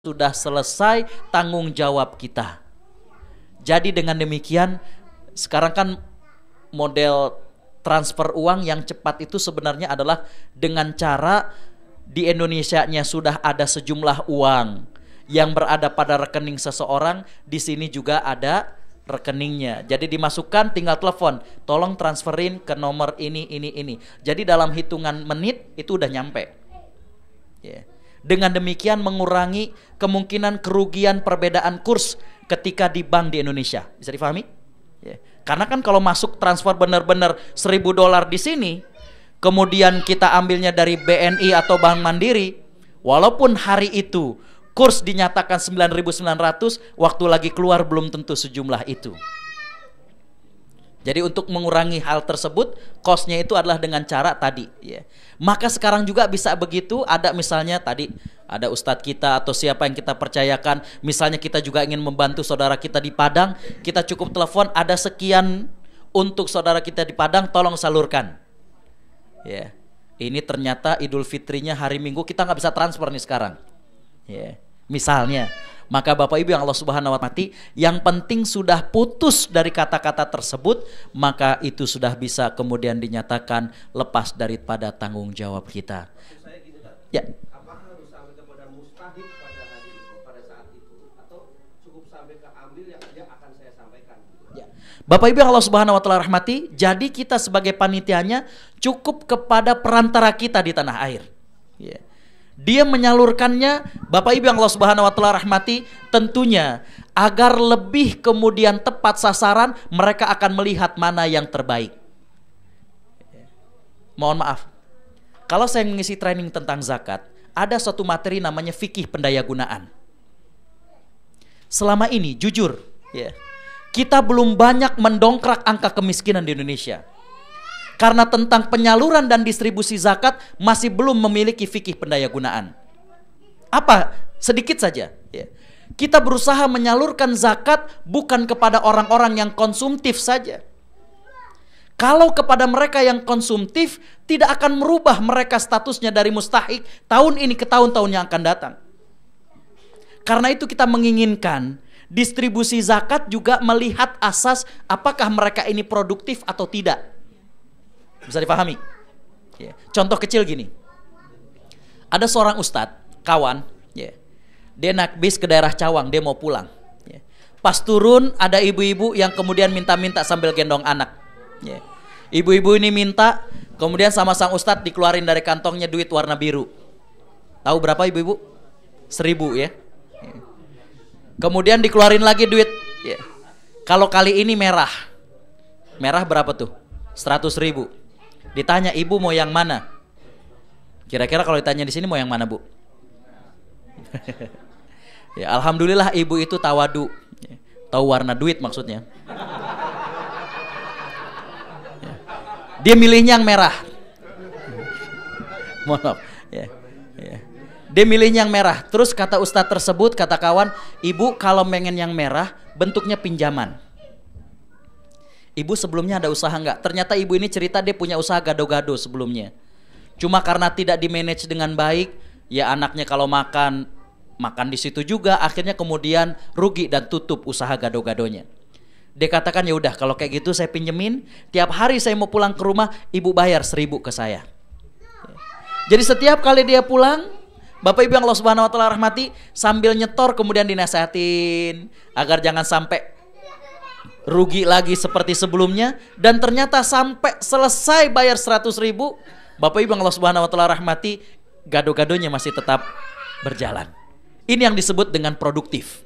sudah selesai tanggung jawab kita. Jadi dengan demikian, sekarang kan model transfer uang yang cepat itu sebenarnya adalah dengan cara di Indonesianya sudah ada sejumlah uang yang berada pada rekening seseorang, di sini juga ada rekeningnya. Jadi dimasukkan, tinggal telepon, tolong transferin ke nomor ini. Jadi dalam hitungan menit itu udah nyampe. Dengan demikian mengurangi kemungkinan kerugian perbedaan kurs ketika di bank di Indonesia. Bisa difahami? Karena kan kalau masuk transfer benar-benar $1.000 di sini, kemudian kita ambilnya dari BNI atau Bank Mandiri, walaupun hari itu kurs dinyatakan 9.900, waktu lagi keluar belum tentu sejumlah itu. Jadi untuk mengurangi hal tersebut, cost-nya itu adalah dengan cara tadi. Maka sekarang juga bisa begitu, ada misalnya tadi, ada ustadz kita atau siapa yang kita percayakan, misalnya kita juga ingin membantu saudara kita di Padang, kita cukup telepon, ada sekian untuk saudara kita di Padang, tolong salurkan. Ini ternyata Idul Fitrinya hari Minggu, kita nggak bisa transfer nih sekarang. Misalnya, maka Bapak Ibu yang Allah Subhanahu wa Ta'ala, yang penting sudah putus dari kata-kata tersebut, maka itu sudah bisa kemudian dinyatakan lepas daripada tanggung jawab kita. Ya. Apakah harus sampai kepada mustahik pada saat itu, atau cukup sampai ke ambil yang akan saya sampaikan? Ya. Bapak Ibu yang Allah Subhanahu wa Ta'ala rahmati, jadi kita sebagai panitianya cukup kepada perantara kita di tanah air. Dia menyalurkannya, Bapak Ibu yang Allah Subhanahu wa Ta'ala rahmati, tentunya agar lebih kemudian tepat sasaran, mereka akan melihat mana yang terbaik. Mohon maaf, kalau saya mengisi training tentang zakat, ada suatu materi namanya fikih pendayagunaan. Selama ini jujur, kita belum banyak mendongkrak angka kemiskinan di Indonesia. Karena tentang penyaluran dan distribusi zakat masih belum memiliki fikih pendayagunaan. Apa? Sedikit saja. Kita berusaha menyalurkan zakat bukan kepada orang-orang yang konsumtif saja. Kalau kepada mereka yang konsumtif, tidak akan merubah mereka statusnya dari mustahik tahun ini ke tahun-tahun yang akan datang. Karena itu kita menginginkan distribusi zakat juga melihat asas apakah mereka ini produktif atau tidak. Bisa dipahami? Contoh kecil gini. Ada seorang ustadz, kawan, dia naik bis ke daerah Cawang, dia mau pulang. Pas turun ada ibu-ibu yang kemudian minta-minta sambil gendong anak. Ibu-ibu ini minta, kemudian sama sang ustadz dikeluarin dari kantongnya duit warna biru. Tahu berapa ibu-ibu? 1.000 ya. Kemudian dikeluarin lagi duit. Kalau kali ini merah. Merah berapa tuh? 100.000. Ditanya, ibu mau yang mana? Kira-kira kalau ditanya di sini mau yang mana, Bu? Ya, alhamdulillah ibu itu tawadu. Tahu warna duit maksudnya. Dia milihnya yang merah. Mohon maaf. Dia milihnya yang merah. Terus kata ustadz tersebut, kata kawan, ibu kalau pengen yang merah, bentuknya pinjaman. Ibu sebelumnya ada usaha nggak? Ternyata ibu ini cerita dia punya usaha gado-gado sebelumnya. Cuma karena tidak di-manage dengan baik, ya anaknya kalau makan di situ juga, akhirnya kemudian rugi dan tutup usaha gado-gadonya. Dia katakan, ya udah kalau kayak gitu saya pinjemin, tiap hari saya mau pulang ke rumah, ibu bayar 1.000 ke saya. Jadi setiap kali dia pulang, Bapak Ibu yang Allah Subhanahu wa Ta'ala rahmati, sambil nyetor kemudian dinasehatin agar jangan sampai rugi lagi seperti sebelumnya, dan ternyata sampai selesai bayar 100.000, Bapak Ibu yang Allah Subhanahu wa Ta'ala rahmati, gado-gadonya masih tetap berjalan. Ini yang disebut dengan produktif.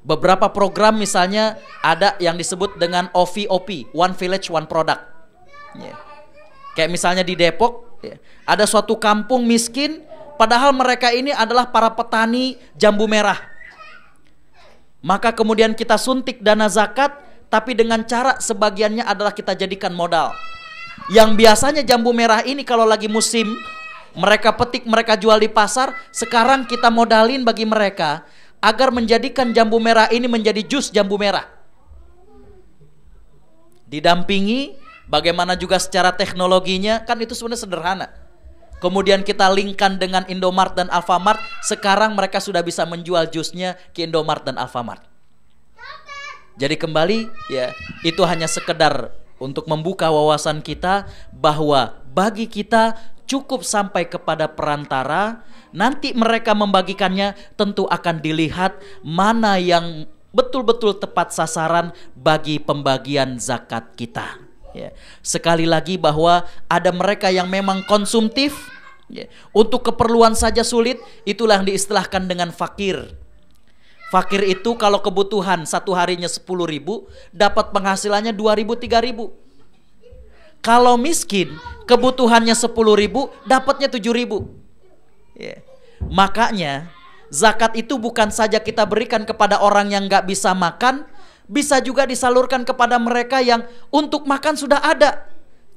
Beberapa program misalnya ada yang disebut dengan OVOP, One Village One Product. Kayak misalnya di Depok, ada suatu kampung miskin, padahal mereka ini adalah para petani jambu merah. Maka kemudian kita suntik dana zakat, tapi dengan cara sebagiannya adalah kita jadikan modal. Yang biasanya jambu merah ini kalau lagi musim, mereka petik, mereka jual di pasar, sekarang kita modalin bagi mereka agar menjadikan jambu merah ini menjadi jus jambu merah. Didampingi, bagaimana juga secara teknologinya, kan itu sebenarnya sederhana. kemudian kita linkkan dengan Indomart dan Alfamart, sekarang mereka sudah bisa menjual jusnya ke Indomart dan Alfamart. Jadi kembali ya, itu hanya sekedar untuk membuka wawasan kita bahwa bagi kita cukup sampai kepada perantara, nanti mereka membagikannya tentu akan dilihat mana yang betul-betul tepat sasaran bagi pembagian zakat kita. Ya. Sekali lagi bahwa ada mereka yang memang konsumtif, ya, untuk keperluan saja sulit, itulah yang diistilahkan dengan fakir. Fakir itu kalau kebutuhan satu harinya 10.000, dapat penghasilannya 2.000, 3.000. Kalau miskin, kebutuhannya 10.000, dapatnya 7.000. Ya. Makanya zakat itu bukan saja kita berikan kepada orang yang gak bisa makan, bisa juga disalurkan kepada mereka yang untuk makan sudah ada,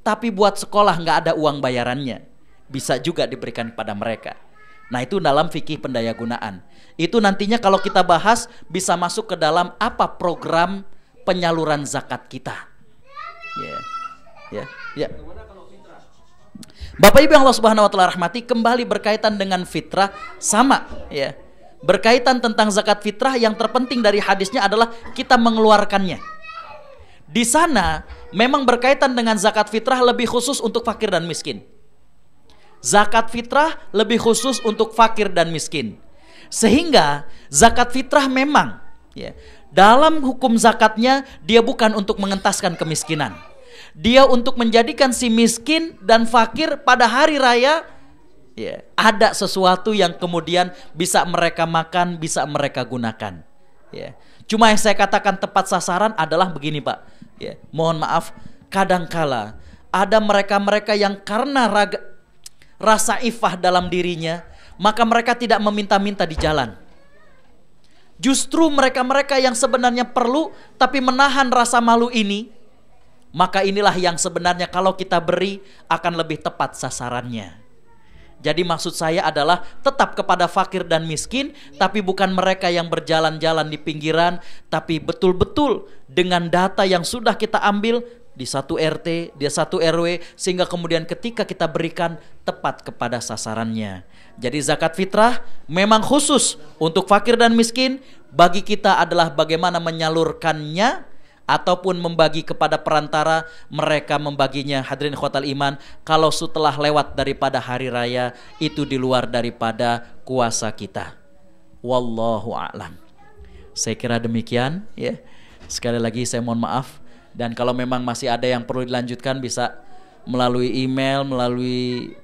tapi buat sekolah gak ada uang bayarannya, bisa juga diberikan kepada mereka. Nah itu dalam fikih pendayagunaan. Itu nantinya kalau kita bahas bisa masuk ke dalam apa program penyaluran zakat kita. Ya. Bapak Ibu yang Allah Subhanahu wa taala rahmati, kembali berkaitan dengan fitrah sama ya. Berkaitan tentang zakat fitrah, yang terpenting dari hadisnya adalah kita mengeluarkannya. Di sana memang berkaitan dengan zakat fitrah lebih khusus untuk fakir dan miskin. Zakat fitrah lebih khusus untuk fakir dan miskin. Sehingga zakat fitrah memang ya, dalam hukum zakatnya dia bukan untuk mengentaskan kemiskinan. Dia untuk menjadikan si miskin dan fakir pada hari raya ya, ada sesuatu yang kemudian bisa mereka makan, bisa mereka gunakan. Ya. Cuma yang saya katakan tepat sasaran adalah begini Pak. Ya. Mohon maaf, kadangkala ada mereka-mereka yang karena rasa ifah dalam dirinya, maka mereka tidak meminta-minta di jalan. Justru mereka-mereka yang sebenarnya perlu tapi menahan rasa malu ini, maka inilah yang sebenarnya kalau kita beri akan lebih tepat sasarannya. Jadi maksud saya adalah tetap kepada fakir dan miskin, tapi bukan mereka yang berjalan-jalan di pinggiran, tapi betul-betul dengan data yang sudah kita ambil di satu RT, di satu RW, sehingga kemudian ketika kita berikan tepat kepada sasarannya. Jadi zakat fitrah memang khusus untuk fakir dan miskin, bagi kita adalah bagaimana menyalurkannya ataupun membagi kepada perantara, mereka membaginya hadirin khotal iman kalau setelah lewat daripada hari raya, itu di luar daripada kuasa kita. Wallahu a'lam. Saya kira demikian ya. Sekali lagi saya mohon maaf, dan kalau memang masih ada yang perlu dilanjutkan bisa melalui email, melalui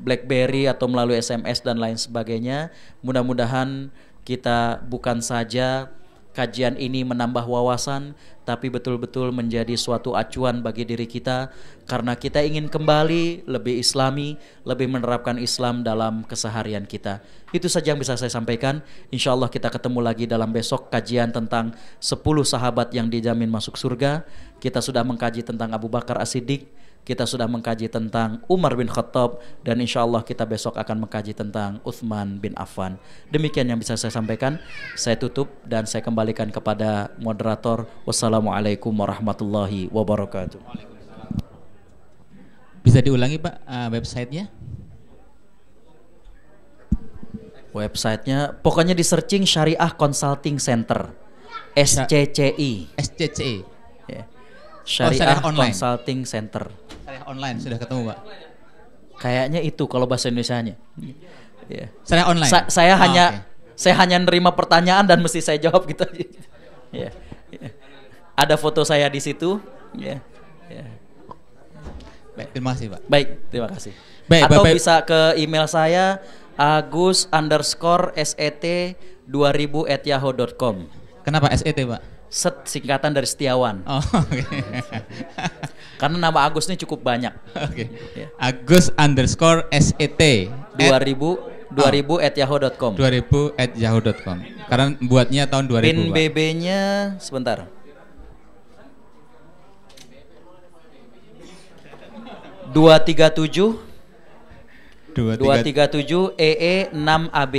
BlackBerry atau melalui SMS dan lain sebagainya. Mudah-mudahan kita bukan saja kajian ini menambah wawasan, tapi betul-betul menjadi suatu acuan bagi diri kita, karena kita ingin kembali lebih islami, lebih menerapkan Islam dalam keseharian kita. Itu saja yang bisa saya sampaikan. Insya Allah kita ketemu lagi dalam besok kajian tentang 10 sahabat yang dijamin masuk surga. Kita sudah mengkaji tentang Abu Bakar As-Siddiq, kita sudah mengkaji tentang Umar bin Khattab, dan insya Allah kita besok akan mengkaji tentang Uthman bin Affan. Demikian yang bisa saya sampaikan. Saya tutup dan saya kembalikan kepada moderator. Wassalamualaikum warahmatullahi wabarakatuh. Bisa diulangi Pak websitenya? Websitenya pokoknya di searching Syariah Consulting Center, SCCI. SCCI. Yeah. Syariah Consulting Center. Syariah online sudah ketemu Pak? Kayaknya itu kalau bahasa Indonesianya. Yeah. Syariah online. Saya hanya nerima pertanyaan dan mesti saya jawab gitu. Yeah. Yeah. Ada foto saya di situ. Yeah. Yeah. Baik, terima kasih Pak. Baik, terima kasih. Baik, atau Bapak, bisa ke email saya agus_set2000@yahoo.com. Kenapa SET Pak? Set singkatan dari Setiawan. Oh, okay. Karena nama Agus ini cukup banyak. Oke. Ya. Agus_set 2000@yahoo.com. 2000@yahoo.com. Karena buatnya tahun 2000. PIN BB-nya sebentar. 237 EE6AB.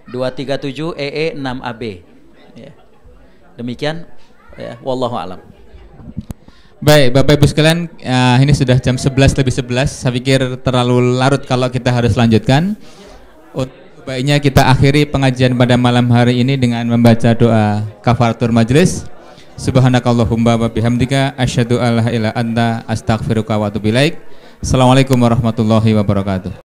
237 EE6AB. Ya. Demikian ya, wallahu alam. Baik, Bapak Ibu sekalian, ini sudah jam 11 lebih 11. Saya pikir terlalu larut kalau kita harus lanjutkan. Baiknya kita akhiri pengajian pada malam hari ini dengan membaca doa kafaratul majlis. Subhanakallahumma wa bihamdika asyhadu an la ilaha illa anta astaghfiruka wa atubu ilaik. Assalamualaikum warahmatullahi wabarakatuh.